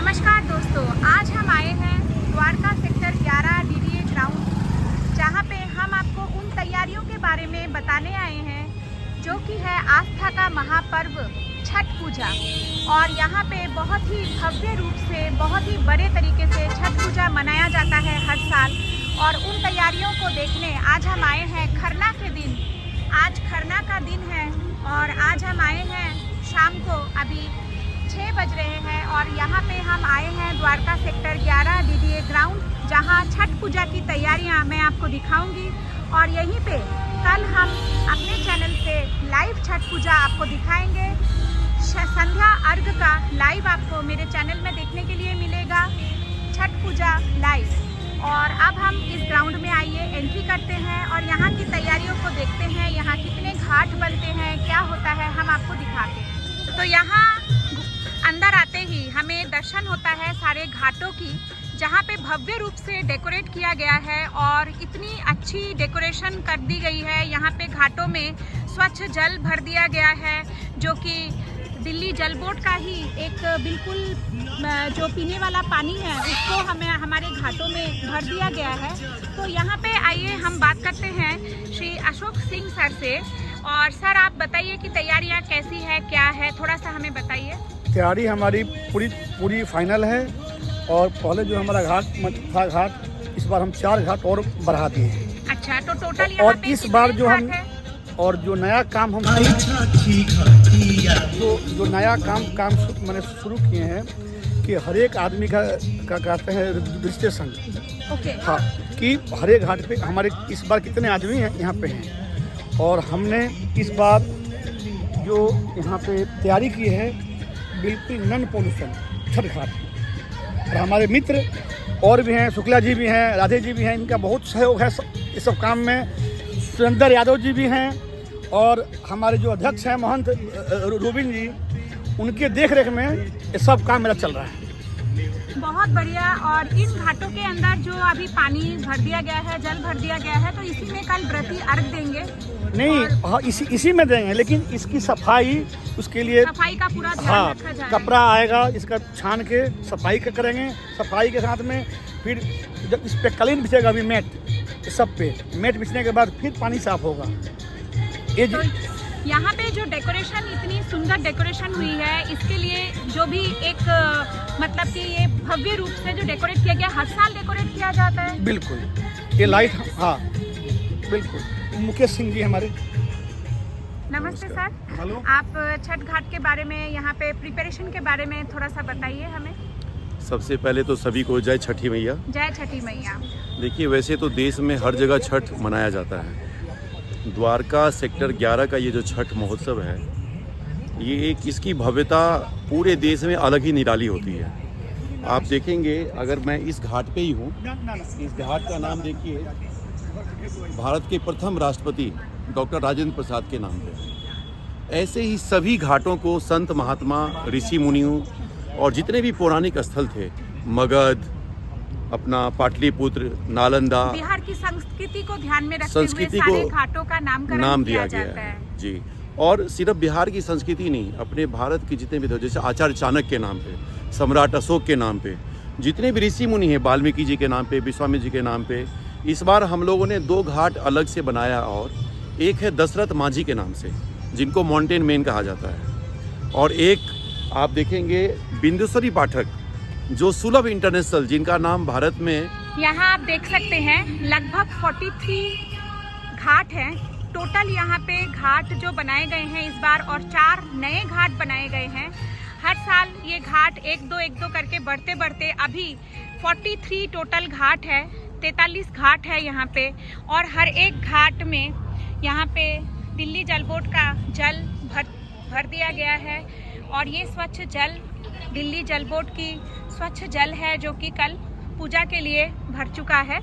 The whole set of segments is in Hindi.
नमस्कार दोस्तों, आज हम आए हैं द्वारका सेक्टर 11 डीडीए ग्राउंड, जहां पे हम आपको उन तैयारियों के बारे में बताने आए हैं जो कि है आस्था का महापर्व छठ पूजा। और यहां पे बहुत ही भव्य रूप से, बहुत ही बड़े तरीके से छठ पूजा मनाया जाता है हर साल। और उन तैयारियों को देखने आज हम आए हैं खरना के दिन। आज खरना का दिन है और आज हम आए हैं शाम को, अभी 6 बज रहे हैं और यहाँ पे हम आए हैं द्वारका सेक्टर 11 डीडीए ग्राउंड, जहाँ छठ पूजा की तैयारियाँ मैं आपको दिखाऊंगी। और यहीं पे कल हम अपने चैनल से लाइव छठ पूजा आपको दिखाएंगे। संध्या अर्घ का लाइव आपको मेरे चैनल में देखने के लिए मिलेगा, छठ पूजा लाइव। और अब हम इस ग्राउंड में आइए एंट्री करते हैं और यहाँ की तैयारियों को देखते हैं। यहाँ कितने घाट बनते हैं, क्या होता है, हम आपको दिखाते हैं। तो यहाँ अंदर आते ही हमें दर्शन होता है सारे घाटों की, जहाँ पे भव्य रूप से डेकोरेट किया गया है और इतनी अच्छी डेकोरेशन कर दी गई है। यहाँ पे घाटों में स्वच्छ जल भर दिया गया है, जो कि दिल्ली जल बोर्ड का ही एक बिल्कुल जो पीने वाला पानी है उसको हमें हमारे घाटों में भर दिया गया है। तो यहाँ पे आइए हम बात करते हैं श्री अशोक सिंह सर से। और सर, आप बताइए कि तैयारियाँ कैसी है, क्या है, थोड़ा सा हमें बताइए। तैयारी हमारी पूरी फाइनल है। और पहले जो हमारा घाट इस बार हम 4 घाट और बढ़ा दिए हैं। अच्छा, तो टोटल और इस बार जो हम और जो नया काम हम जो नया काम मैंने शुरू किए हैं कि हर एक आदमी का कहते हैं रजिस्ट्रेशन। ओके। हाँ, कि हर एक घाट पे हमारे इस बार कितने आदमी हैं यहाँ पे हैं। और हमने इस बार जो यहाँ पे तैयारी की है बिल्कुल नॉन पोल्यूशन छठ घाट। और हमारे मित्र और भी हैं, शुक्ला जी भी हैं, राधे जी भी हैं, इनका बहुत सहयोग है इस सब काम में। सुरेंद्र यादव जी भी हैं और हमारे जो अध्यक्ष हैं महंत रूबिन जी, उनके देख रेख में ये सब काम मेरा चल रहा है। बहुत बढ़िया। और इन घाटों के अंदर जो अभी पानी भर दिया गया है, जल भर दिया गया है, तो इसी में कल व्रती अर्घ देंगे? नहीं, हाँ, इसी में देंगे, लेकिन इसकी सफाई, उसके लिए सफाई का पूरा ध्यान रखा जाएगा। कपड़ा आएगा, इसका छान के सफाई का करेंगे। सफाई के साथ में फिर जब इस पे कलीन बिछेगा, अभी मैट, सब पे मैट बिछने के बाद फिर पानी साफ होगा। ये तो यहाँ पे जो डेकोरेशन, इतनी सुंदर डेकोरेशन हुई है, इसके लिए जो भी एक मतलब कि ये भव्य रूप से जो डेकोरेट किया गया, हर साल डेकोरेट किया जाता है। बिल्कुल, ये लाइट, हाँ बिल्कुल। मुकेश सिंह जी हमारे। नमस्ते सर। हेलो। आप छठ घाट के बारे में, यहाँ पे प्रिपरेशन के बारे में थोड़ा सा बताइए हमें। सबसे पहले तो सभी को जय छठी मैया। जय छठी मैया। देखिए, वैसे तो देश में हर जगह छठ मनाया जाता है। द्वारका सेक्टर 11 का ये जो छठ महोत्सव है, ये एक इसकी भव्यता पूरे देश में अलग ही निराली होती है। आप देखेंगे, अगर मैं इस घाट पे ही हूँ, इस घाट का नाम देखिए, भारत के प्रथम राष्ट्रपति डॉक्टर राजेंद्र प्रसाद के नाम पे। ऐसे ही सभी घाटों को संत महात्मा, ऋषि मुनियों और जितने भी पौराणिक स्थल थे, मगध, अपना पाटलिपुत्र, नालंदा, बिहार की संस्कृति को ध्यान में रखते हुए सारे घाटों का नाम दिया गया है जी। और सिर्फ बिहार की संस्कृति नहीं, अपने भारत की जितने भी थे, जैसे आचार्य चाणक्य के नाम पे, सम्राट अशोक के नाम पे, जितने भी ऋषि मुनि हैं, वाल्मीकि जी के नाम पे, विश्वामित्र जी के नाम पे। इस बार हम लोगों ने 2 घाट अलग से बनाया, और एक है दशरथ मांझी के नाम से, जिनको माउंटेन मैन कहा जाता है। और एक आप देखेंगे बिंदुश्री पाठक, जो सुलभ इंटरनेशनल, जिनका नाम भारत में, यहाँ आप देख सकते हैं लगभग 43 घाट हैं टोटल। यहाँ पे घाट जो बनाए गए हैं इस बार, और 4 नए घाट बनाए गए हैं। हर साल ये घाट एक दो करके बढ़ते बढ़ते अभी 43 टोटल घाट है, 43 घाट है यहाँ पे। और हर एक घाट में यहाँ पे दिल्ली जल बोर्ड का जल भर दिया गया है। और ये स्वच्छ जल दिल्ली जल बोर्ड की स्वच्छ जल है, जो कि कल पूजा के लिए भर चुका है।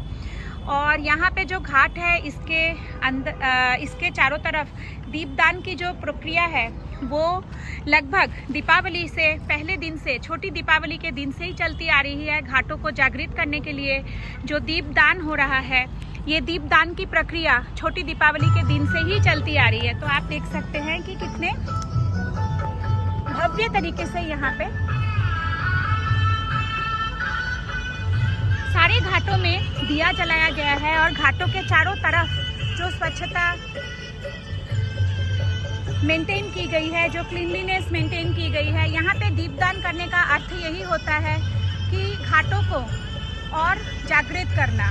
और यहाँ पे जो घाट है, इसके अंदर, इसके चारों तरफ दीपदान की जो प्रक्रिया है वो लगभग दीपावली से पहले दिन से, छोटी दीपावली के दिन से ही चलती आ रही है। घाटों को जागृत करने के लिए जो दीपदान हो रहा है, ये दीपदान की प्रक्रिया छोटी दीपावली के दिन से ही चलती आ रही है। तो आप देख सकते हैं कि कितने भव्य तरीके से यहाँ पे सारे घाटों में दिया जलाया गया है और घाटों के चारों तरफ जो स्वच्छता मेंटेन की गई है, जो क्लीनलीनेस मेंटेन की गई है। यहाँ पे दीपदान करने का अर्थ यही होता है कि घाटों को और जागृत करना।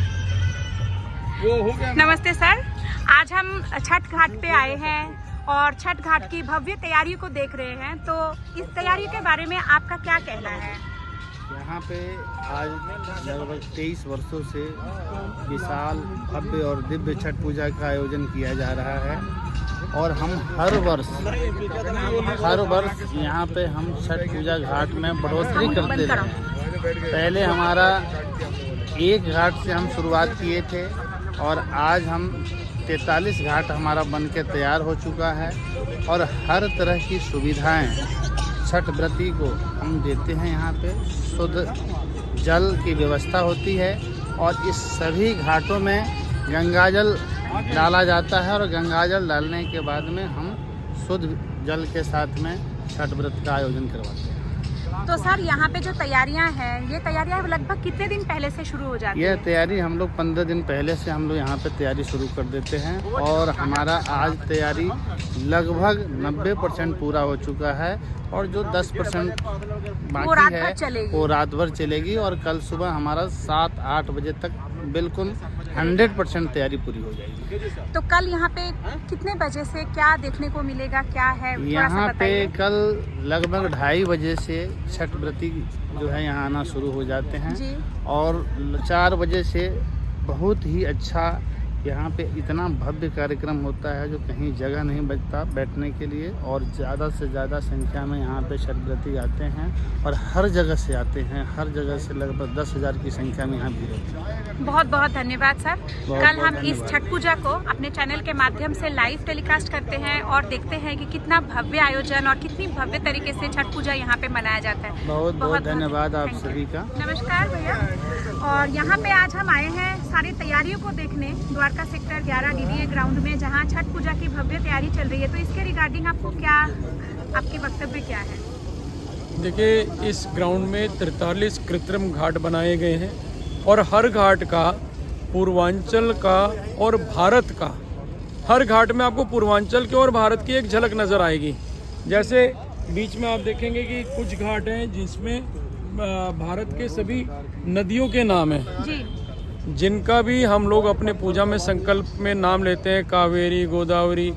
नमस्ते सर, आज हम छठ घाट पे आए हैं और छठ घाट की भव्य तैयारी को देख रहे हैं, तो इस तैयारी के बारे में आपका क्या कहना है? यहाँ पे आज लगभग 23 वर्षों से विशाल भव्य और दिव्य छठ पूजा का आयोजन किया जा रहा है और हम हर वर्ष यहाँ पे हम छठ पूजा घाट में बढ़ोतरी करते रहे। पहले हमारा एक घाट से हम शुरुआत किए थे और आज हम 43 घाट हमारा बन के तैयार हो चुका है और हर तरह की सुविधाएं छठ व्रती को हम देते हैं। यहाँ पे शुद्ध जल की व्यवस्था होती है और इस सभी घाटों में गंगाजल डाला जाता है और गंगाजल डालने के बाद में हम शुद्ध जल के साथ में छठ व्रत का आयोजन करवाते हैं। तो सर, यहाँ पे जो तैयारियाँ हैं, ये तैयारियाँ लगभग कितने दिन पहले से शुरू हो जाती है? यह तैयारी हम लोग 15 दिन पहले से हम लोग यहाँ पे तैयारी शुरू कर देते हैं और हमारा आज तैयारी लगभग 90% पूरा हो चुका है और जो 10% बाकी है वो रात भर चलेगी और कल सुबह हमारा 7-8 बजे तक बिल्कुल 100% तैयारी पूरी हो जाएगी। तो कल यहाँ पे कितने बजे से क्या देखने को मिलेगा, क्या है? यहाँ पे कल लगभग 2:30 बजे से छठ व्रती जो है यहाँ आना शुरू हो जाते हैं जी। और 4 बजे से बहुत ही अच्छा यहाँ पे इतना भव्य कार्यक्रम होता है जो कहीं जगह नहीं बचता बैठने के लिए और ज़्यादा से ज़्यादा संख्या में यहाँ पे छठ व्रती आते हैं और हर जगह से आते हैं। हर जगह से लगभग 10,000 की संख्या में यहाँ भीड़ होती है। बहुत बहुत धन्यवाद सर। कल हम इस छठ पूजा को अपने चैनल के माध्यम से लाइव टेलीकास्ट करते हैं और देखते हैं कि कितना भव्य आयोजन और कितनी भव्य तरीके से छठ पूजा यहाँ पे मनाया जाता है। बहुत बहुत धन्यवाद आप सभी का। नमस्कार भैया। और यहाँ पे आज हम आए हैं सारी तैयारियों को देखने द्वारका सेक्टर 11 DDA ग्राउंड में, जहाँ छठ पूजा की भव्य तैयारी चल रही है। तो इसके रिगार्डिंग आपके वक्तव्य क्या है? देखिए, इस ग्राउंड में 43 कृत्रिम घाट बनाए गए हैं और हर घाट का पूर्वांचल का और भारत का, हर घाट में आपको पूर्वांचल के और भारत की एक झलक नज़र आएगी। जैसे बीच में आप देखेंगे कि कुछ घाट हैं जिसमें भारत के सभी नदियों के नाम हैं जी, जिनका भी हम लोग अपने पूजा में संकल्प में नाम लेते हैं। कावेरी, गोदावरी,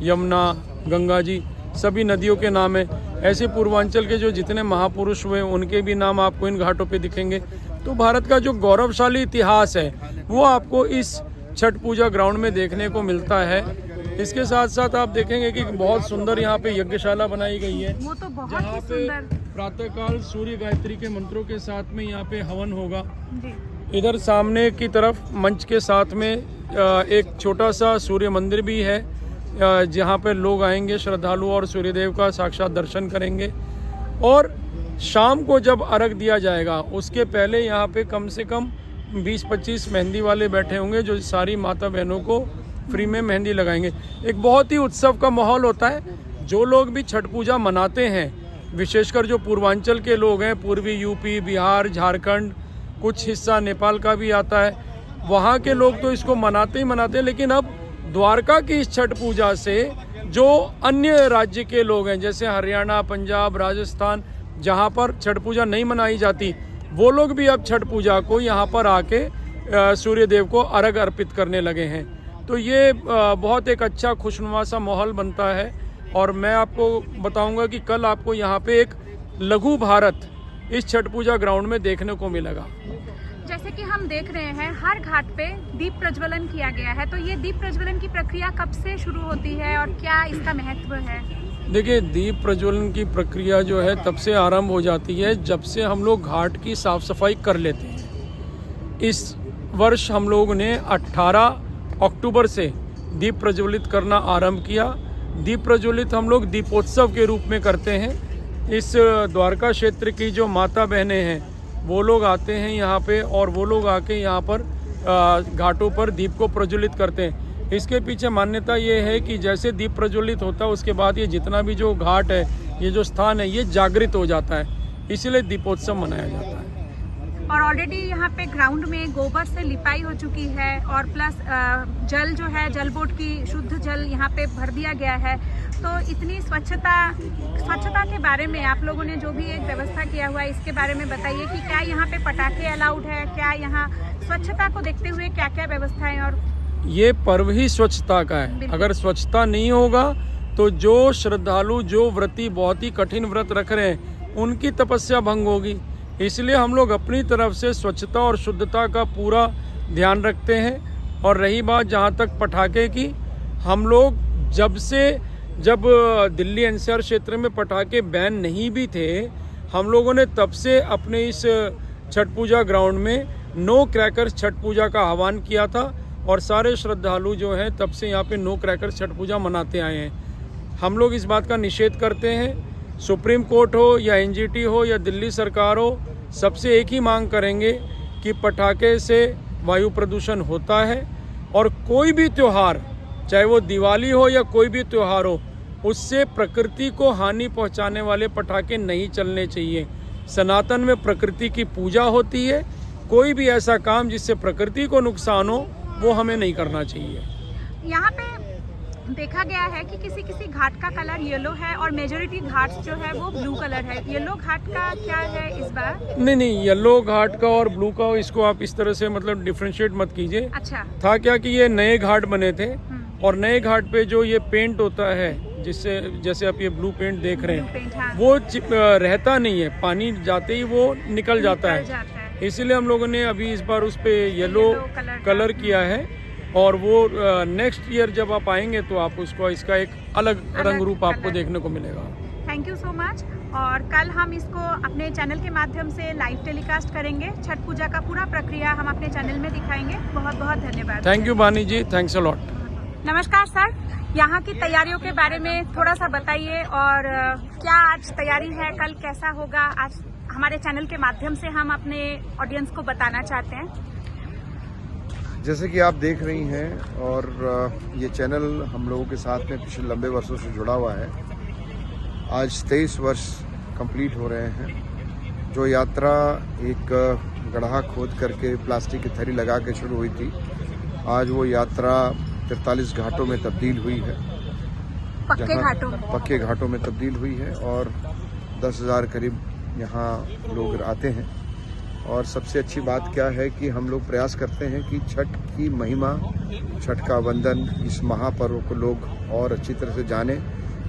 यमुना, गंगा जी, सभी नदियों के नाम हैं। ऐसे पूर्वांचल के जो जितने महापुरुष हुए उनके भी नाम आपको इन घाटों पे दिखेंगे। तो भारत का जो गौरवशाली इतिहास है वो आपको इस छठ पूजा ग्राउंड में देखने को मिलता है। इसके साथ साथ आप देखेंगे कि बहुत सुंदर यहाँ पे यज्ञशाला बनाई गई है, वो तो बहुत जहाँ ही पे सुंदर। प्रातःकाल सूर्य गायत्री के मंत्रों के साथ में यहाँ पे हवन होगा। जी। इधर सामने की तरफ मंच के साथ में एक छोटा सा सूर्य मंदिर भी है, जहाँ पे लोग आएंगे श्रद्धालु और सूर्यदेव का साक्षात दर्शन करेंगे। और शाम को जब अर्घ दिया जाएगा उसके पहले यहाँ पे कम से कम 20-25 मेहंदी वाले बैठे होंगे जो सारी माता बहनों को फ्री में मेहंदी लगाएंगे। एक बहुत ही उत्सव का माहौल होता है। जो लोग भी छठ पूजा मनाते हैं, विशेषकर जो पूर्वांचल के लोग हैं, पूर्वी यूपी, बिहार, झारखंड, कुछ हिस्सा नेपाल का भी आता है, वहाँ के लोग तो इसको मनाते ही मनाते हैं। लेकिन अब द्वारका की इस छठ पूजा से जो अन्य राज्य के लोग हैं, जैसे हरियाणा, पंजाब, राजस्थान, जहाँ पर छठ पूजा नहीं मनाई जाती, वो लोग भी अब छठ पूजा को यहाँ पर आके सूर्य देव को अर्घ अर्पित करने लगे हैं। तो ये बहुत एक अच्छा खुशनुमा सा माहौल बनता है। और मैं आपको बताऊंगा कि कल आपको यहाँ पे एक लघु भारत इस छठ पूजा ग्राउंड में देखने को मिलेगा। जैसे कि हम देख रहे हैं हर घाट पे दीप प्रज्वलन किया गया है, तो ये दीप प्रज्वलन की प्रक्रिया कब से शुरू होती है और क्या इसका महत्व है? देखिए, दीप प्रज्वलन की प्रक्रिया जो है तब से आरंभ हो जाती है जब से हम लोग घाट की साफ सफाई कर लेते हैं। इस वर्ष हम लोगों ने 18 अक्टूबर से दीप प्रज्वलित करना आरंभ किया। दीप प्रज्वलित हम लोग दीपोत्सव के रूप में करते हैं। इस द्वारका क्षेत्र की जो माता बहनें हैं वो लोग आते हैं यहाँ पे और वो लोग आके यहाँ पर घाटों पर दीप को प्रज्वलित करते हैं। इसके पीछे मान्यता ये है कि जैसे दीप प्रज्वलित होता है उसके बाद ये जितना भी जो घाट है, ये जो स्थान है, ये जागृत हो जाता है, इसलिए दीपोत्सव मनाया जाता है। और ऑलरेडी यहाँ पे ग्राउंड में गोबर से लिपाई हो चुकी है और प्लस जल जो है जल बोर्ड की शुद्ध जल यहाँ पे भर दिया गया है। तो इतनी स्वच्छता के बारे में आप लोगों ने जो भी एक व्यवस्था किया हुआ है इसके बारे में बताइए कि क्या यहाँ पे पटाखे अलाउड है, क्या यहाँ स्वच्छता को देखते हुए क्या क्या व्यवस्थाएं। और ये पर्व ही स्वच्छता का है। अगर स्वच्छता नहीं होगा तो जो श्रद्धालु जो व्रती बहुत ही कठिन व्रत रख रहे हैं उनकी तपस्या भंग होगी। इसलिए हम लोग अपनी तरफ से स्वच्छता और शुद्धता का पूरा ध्यान रखते हैं। और रही बात जहाँ तक पटाखे की, हम लोग जब दिल्ली एनसीआर क्षेत्र में पटाखे बैन नहीं भी थे, हम लोगों ने तब से अपने इस छठ पूजा ग्राउंड में नो क्रैकर्स छठ पूजा का आह्वान किया था और सारे श्रद्धालु जो हैं तब से यहाँ पे नो क्रैकर्स छठ पूजा मनाते आए हैं। हम लोग इस बात का निषेध करते हैं। सुप्रीम कोर्ट हो या एनजीटी हो या दिल्ली सरकार हो, सबसे एक ही मांग करेंगे कि पटाखे से वायु प्रदूषण होता है और कोई भी त्यौहार, चाहे वो दिवाली हो या कोई भी त्यौहार हो, उससे प्रकृति को हानि पहुंचाने वाले पटाखे नहीं चलने चाहिए। सनातन में प्रकृति की पूजा होती है, कोई भी ऐसा काम जिससे प्रकृति को नुकसान हो वो हमें नहीं करना चाहिए। यहाँ पे देखा गया है कि किसी किसी घाट का कलर येलो है और मेजोरिटी घाट जो है वो ब्लू कलर है। येलो घाट का क्या है इस बार? नहीं, येलो घाट का और ब्लू का इसको आप इस तरह से मतलब डिफरेंशिएट मत कीजिए। अच्छा। था क्या कि ये नए घाट बने थे और नए घाट पे जो ये पेंट होता है, जिससे जैसे आप ये ब्लू पेंट देख रहे हैं, हाँ। वो रहता नहीं है, पानी जाते ही वो निकल जाता है। इसीलिए हम लोगों ने अभी इस बार उस पे येलो कलर किया है और वो नेक्स्ट ईयर जब आप आएंगे तो आप उसको इसका एक अलग रंग रूप आपको देखने को मिलेगा। Thank you so much. और कल हम इसको अपने चैनल के माध्यम से लाइव टेलीकास्ट करेंगे। छठ पूजा का पूरा प्रक्रिया हम अपने चैनल में दिखाएंगे। बहुत बहुत धन्यवाद। थैंक यू बानी जी, थैंक्स अ लॉट। नमस्कार सर, यहाँ की तैयारियों के बारे में थोड़ा सा बताइए और क्या आज तैयारी है, कल कैसा होगा, आज हमारे चैनल के माध्यम से हम अपने ऑडियंस को बताना चाहते हैं। जैसे कि आप देख रही हैं और ये चैनल हम लोगों के साथ में पिछले लंबे वर्षों से जुड़ा हुआ है। आज 23 वर्ष कंप्लीट हो रहे हैं। जो यात्रा एक गड्ढा खोद करके प्लास्टिक की थैली लगा के शुरू हुई थी, आज वो यात्रा 43 घाटों में तब्दील हुई है। पक्के घाटों में तब्दील हुई है और 10,000 करीब यहाँ लोग आते हैं। और सबसे अच्छी बात क्या है कि हम लोग प्रयास करते हैं कि छठ की महिमा, छठ का वंदन, इस महापर्व को लोग और अच्छी तरह से जानें।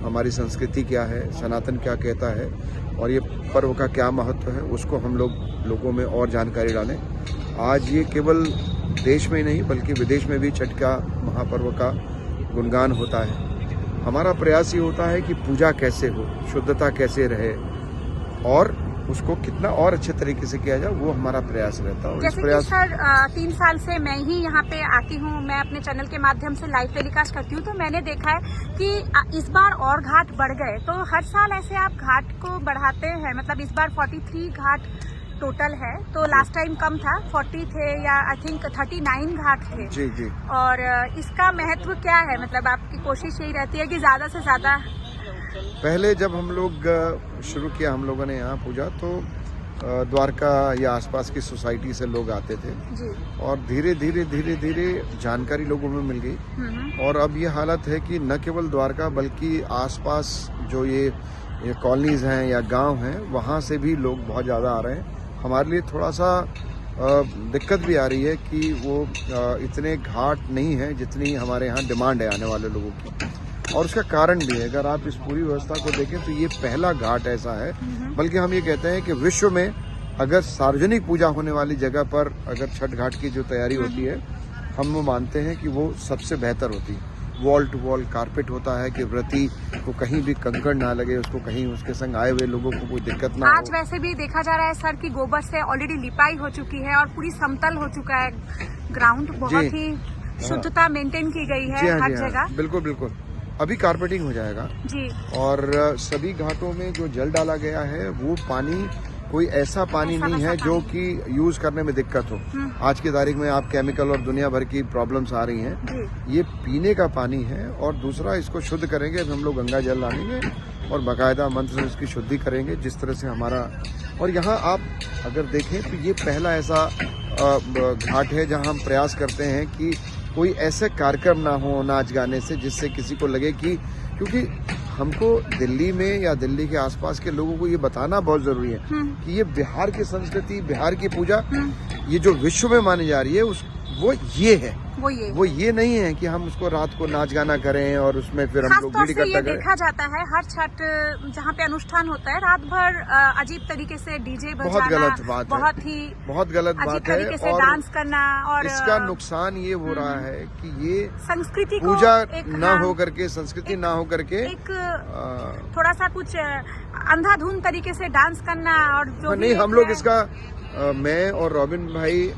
हमारी संस्कृति क्या है, सनातन क्या कहता है और ये पर्व का क्या महत्व है, उसको हम लोगों में और जानकारी डालें। आज ये केवल देश में नहीं बल्कि विदेश में भी छठ का महापर्व का गुणगान होता है। हमारा प्रयास ये होता है कि पूजा कैसे हो, शुद्धता कैसे रहे और उसको कितना और अच्छे तरीके से किया जाए, वो हमारा प्रयास रहता है। जैसे कि सर 3 साल से मैं ही यहाँ पे आती हूँ, मैं अपने चैनल के माध्यम से लाइव टेलीकास्ट करती हूँ, तो मैंने देखा है कि इस बार और घाट बढ़ गए। तो हर साल ऐसे आप घाट को बढ़ाते हैं, मतलब इस बार 43 घाट टोटल है, तो लास्ट टाइम कम था, 40 थे या आई थिंक 39 घाट थे। जी जी। और इसका महत्व क्या है, मतलब आपकी कोशिश यही रहती है कि ज्यादा से ज्यादा? पहले जब हम लोग शुरू किया हम लोगों ने यहाँ पूजा, तो द्वारका या आसपास की सोसाइटी से लोग आते थे जी। और धीरे धीरे जानकारी लोगों में मिल गई और अब ये हालत है कि न केवल द्वारका बल्कि आसपास जो ये कॉलोनीज हैं या गांव हैं, वहाँ से भी लोग बहुत ज़्यादा आ रहे हैं। हमारे लिए थोड़ा सा दिक्कत भी आ रही है कि वो इतने घाट नहीं हैं जितनी हमारे यहाँ डिमांड है आने वाले लोगों की, और उसका कारण भी है। अगर आप इस पूरी व्यवस्था को देखें तो ये पहला घाट ऐसा है, बल्कि हम ये कहते हैं कि विश्व में अगर सार्वजनिक पूजा होने वाली जगह पर अगर छठ घाट की जो तैयारी होती है, हम वो मानते हैं कि वो सबसे बेहतर होती है। वॉल टू वॉल कारपेट होता है कि व्रती को कहीं भी कंकड़ ना लगे, उसको कहीं उसके संग आए हुए लोगों को कोई दिक्कत ना हो। आज वैसे भी देखा जा रहा है सर कि गोबर से ऑलरेडी लिपाई हो चुकी है और पूरी समतल हो चुका है ग्राउंड, बहुत ही शुद्धता मेंटेन की गई है हर जगह। बिल्कुल बिल्कुल, अभी कारपेटिंग हो जाएगा जी। और सभी घाटों में जो जल डाला गया है वो पानी कोई ऐसा पानी नहीं है जो कि यूज करने में दिक्कत हो। आज की तारीख में आप केमिकल और दुनिया भर की प्रॉब्लम्स आ रही हैं, ये पीने का पानी है। और दूसरा, इसको शुद्ध करेंगे, हम लोग गंगा जल लाएंगे, और बाकायदा मंत्र से उसकी शुद्धि करेंगे, जिस तरह से हमारा। और यहाँ आप अगर देखें तो ये पहला ऐसा घाट है जहाँ हम प्रयास करते हैं कि कोई ऐसे कार्यक्रम ना हो नाच गाने से जिससे किसी को लगे कि, क्योंकि हमको दिल्ली में या दिल्ली के आसपास के लोगों को ये बताना बहुत जरूरी है कि ये बिहार की संस्कृति, बिहार की पूजा, ये जो विश्व में मानी जा रही है वो ये है, वो ये नहीं है कि हम उसको रात को नाच गाना करें और उसमें फिर हम लोग भीड़ इकट्ठा करें। देखा जाता है हर छठ जहाँ पे अनुष्ठान होता है रात भर अजीब तरीके से डीजे बजाना, बहुत गलत बात है, बहुत गलत बात है। और डांस करना, और इसका नुकसान ये हो रहा है कि ये संस्कृति पूजा ना हो करके, संस्कृति ना हो करके एक थोड़ा सा कुछ अंधाधुंध तरीके से डांस करना, और जो नहीं, हम लोग इसका मैं और रॉबिन भाई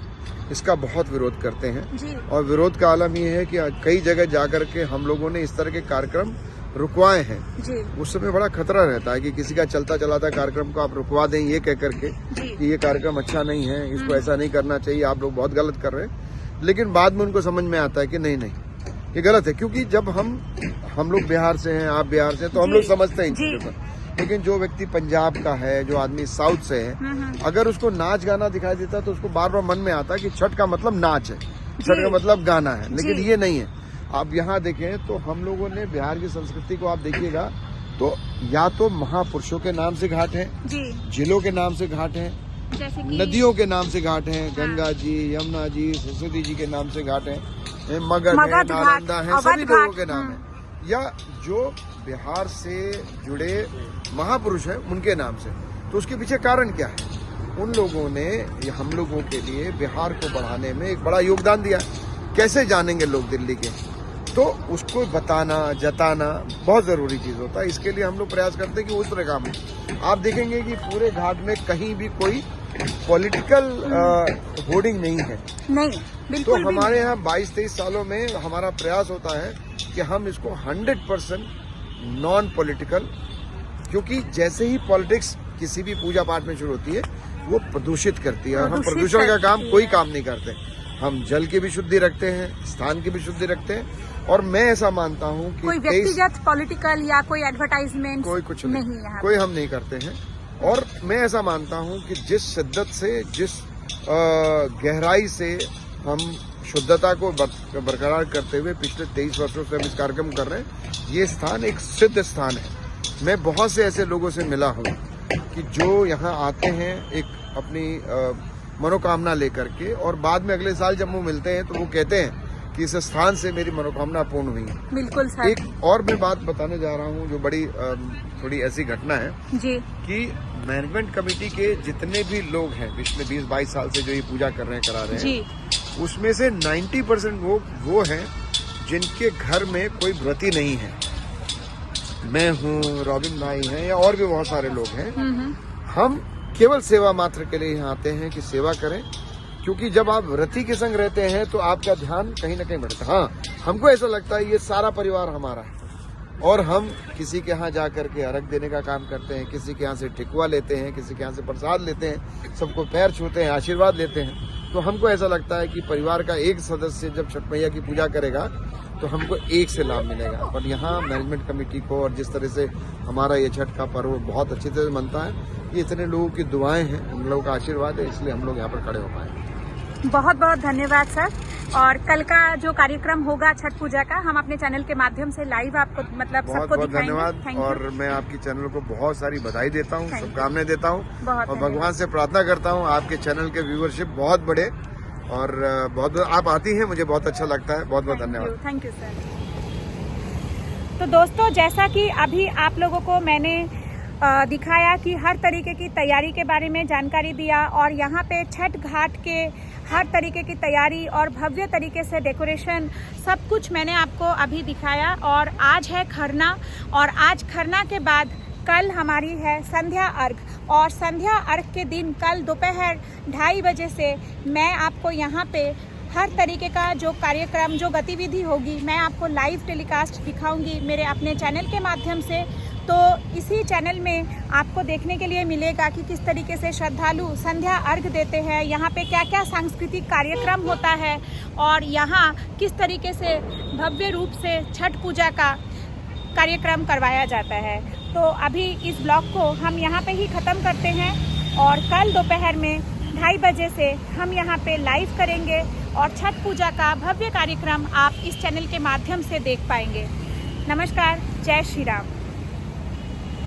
इसका बहुत विरोध करते हैं जी। और विरोध का आलम ये है कि कई जगह जाकर के हम लोगों ने इस तरह के कार्यक्रम रुकवाए हैं जी। उस समय बड़ा खतरा रहता है कि किसी का चलता चलाता कार्यक्रम को आप रुकवा दें ये कह करके कि ये कार्यक्रम अच्छा नहीं है, इसको ऐसा नहीं करना चाहिए, आप लोग बहुत गलत कर रहे हैं। लेकिन बाद में उनको समझ में आता है कि नहीं ये गलत है, क्योंकि जब हम लोग बिहार से हैं, आप बिहार से हैं, तो हम लोग समझते हैं इन चीजों को। लेकिन जो व्यक्ति पंजाब का है, जो आदमी साउथ से है, अगर उसको नाच गाना दिखाई देता है तो उसको बार बार मन में आता है कि छठ का मतलब नाच है, छठ का मतलब गाना है, लेकिन ये नहीं है। आप यहाँ देखें तो हम लोगों ने बिहार की संस्कृति को आप देखिएगा तो या तो महापुरुषों के नाम से घाट है, जिलों के नाम से घाट है, नदियों के नाम से घाट है, गंगा जी, यमुना जी, सरस्वती जी के नाम से घाट है, मगध है, नालंदा है, सभी लोगों के नाम है, या जो बिहार से जुड़े महापुरुष हैं उनके नाम से। तो उसके पीछे कारण क्या है? उन लोगों ने हम लोगों के लिए बिहार को बढ़ाने में एक बड़ा योगदान दिया। कैसे जानेंगे लोग दिल्ली के? तो उसको बताना, जताना बहुत जरूरी चीज होता है। इसके लिए हम लोग प्रयास करते हैं कि उस तरह काम है। आप देखेंगे कि पूरे घाट में कहीं भी कोई पॉलिटिकल होर्डिंग नहीं है, नहीं, तो हमारे यहाँ 22-23 सालों में हमारा प्रयास होता है कि हम इसको 100% नॉन पॉलिटिकल, क्योंकि जैसे ही पॉलिटिक्स किसी भी पूजा पाठ में शुरू होती है वो प्रदूषित करती है, और हम प्रदूषण का काम कोई काम नहीं करते। हम जल की भी शुद्धि रखते हैं, स्थान की भी शुद्धि रखते हैं, और मैं ऐसा मानता हूँ कि कोई व्यक्तिगत पॉलिटिकल या कोई एडवर्टाइजमेंट कोई कुछ नहीं है, कोई हम नहीं करते हैं। और मैं ऐसा मानता हूँ कि जिस शिद्दत से, जिस गहराई से हम शुद्धता को बरकरार करते हुए पिछले 23 वर्षों से हम इस कार्यक्रम कर रहे हैं, ये स्थान एक सिद्ध स्थान है। मैं बहुत से ऐसे लोगों से मिला हूँ कि जो यहाँ आते हैं एक अपनी मनोकामना लेकर के, और बाद में अगले साल जब वो मिलते हैं तो वो कहते हैं कि इस स्थान से मेरी मनोकामना पूर्ण हुई है। बिल्कुल सर। एक और मैं बात बताने जा रहा हूँ जो बड़ी थोड़ी ऐसी घटना है जी, कि मैनेजमेंट कमेटी के जितने भी लोग हैं पिछले 20-22 साल से जो ये पूजा कर रहे हैं, करा रहे हैं, उसमें से 90% वो हैं जिनके घर में कोई व्रती नहीं है। मैं हूँ, रॉबिन भाई हैं, या और भी बहुत सारे लोग हैं। हम केवल सेवा मात्र के लिए यहाँ आते हैं कि सेवा करें, क्योंकि जब आप व्रती के संग रहते हैं तो आपका ध्यान कहीं ना कहीं बढ़ता है। हाँ, हमको ऐसा लगता है ये सारा परिवार हमारा है, और हम किसी के यहाँ जा करके अर्घ देने का काम करते हैं, किसी के यहाँ से ठेकुआ लेते हैं, किसी के यहाँ से प्रसाद लेते हैं, सबको पैर छूते हैं, आशीर्वाद लेते हैं। तो हमको ऐसा लगता है कि परिवार का एक सदस्य जब छठ मैया की पूजा करेगा तो हमको एक से लाभ मिलेगा। पर यहाँ मैनेजमेंट कमेटी को, और जिस तरह से हमारा ये छठ का पर्व बहुत अच्छी तरह से मनता है, ये इतने लोगों की दुआएं हैं, उन लोगों का आशीर्वाद है, इसलिए हम लोग यहाँ पर खड़े हो पाए। बहुत बहुत धन्यवाद सर। और कल का जो कार्यक्रम होगा छठ पूजा का, हम अपने चैनल के माध्यम से लाइव आपको मतलब सबको दिखाएंगे। धन्यवाद। और मैं आपकी चैनल को बहुत सारी बधाई देता हूँ, शुभकामनाएं देता हूँ, और भगवान से प्रार्थना करता हूँ आपके चैनल के व्यूवरशिप बहुत बढ़े, और बहुत आप आती हैं, मुझे बहुत अच्छा लगता है। बहुत बहुत धन्यवाद। Thank you sir. तो दोस्तों, जैसा कि अभी आप लोगों को मैंने दिखाया कि हर तरीके की तैयारी के बारे में जानकारी दिया, और यहाँ पे छठ घाट के हर तरीके की तैयारी और भव्य तरीके से डेकोरेशन सब कुछ मैंने आपको अभी दिखाया। और आज है खरना, और आज खरना के बाद कल हमारी है संध्या अर्घ, और संध्या अर्घ के दिन कल दोपहर 2:30 बजे से मैं आपको यहाँ पे हर तरीके का जो कार्यक्रम, जो गतिविधि होगी, मैं आपको लाइव टेलीकास्ट दिखाऊंगी मेरे अपने चैनल के माध्यम से। तो इसी चैनल में आपको देखने के लिए मिलेगा कि किस तरीके से श्रद्धालु संध्या अर्घ देते हैं, यहाँ पे क्या क्या सांस्कृतिक कार्यक्रम होता है, और यहाँ किस तरीके से भव्य रूप से छठ पूजा का कार्यक्रम करवाया जाता है। तो अभी इस ब्लॉग को हम यहाँ पे ही ख़त्म करते हैं और कल दोपहर में 2:30 बजे से हम यहाँ पे लाइव करेंगे और छठ पूजा का भव्य कार्यक्रम आप इस चैनल के माध्यम से देख पाएंगे। नमस्कार, जय श्री राम।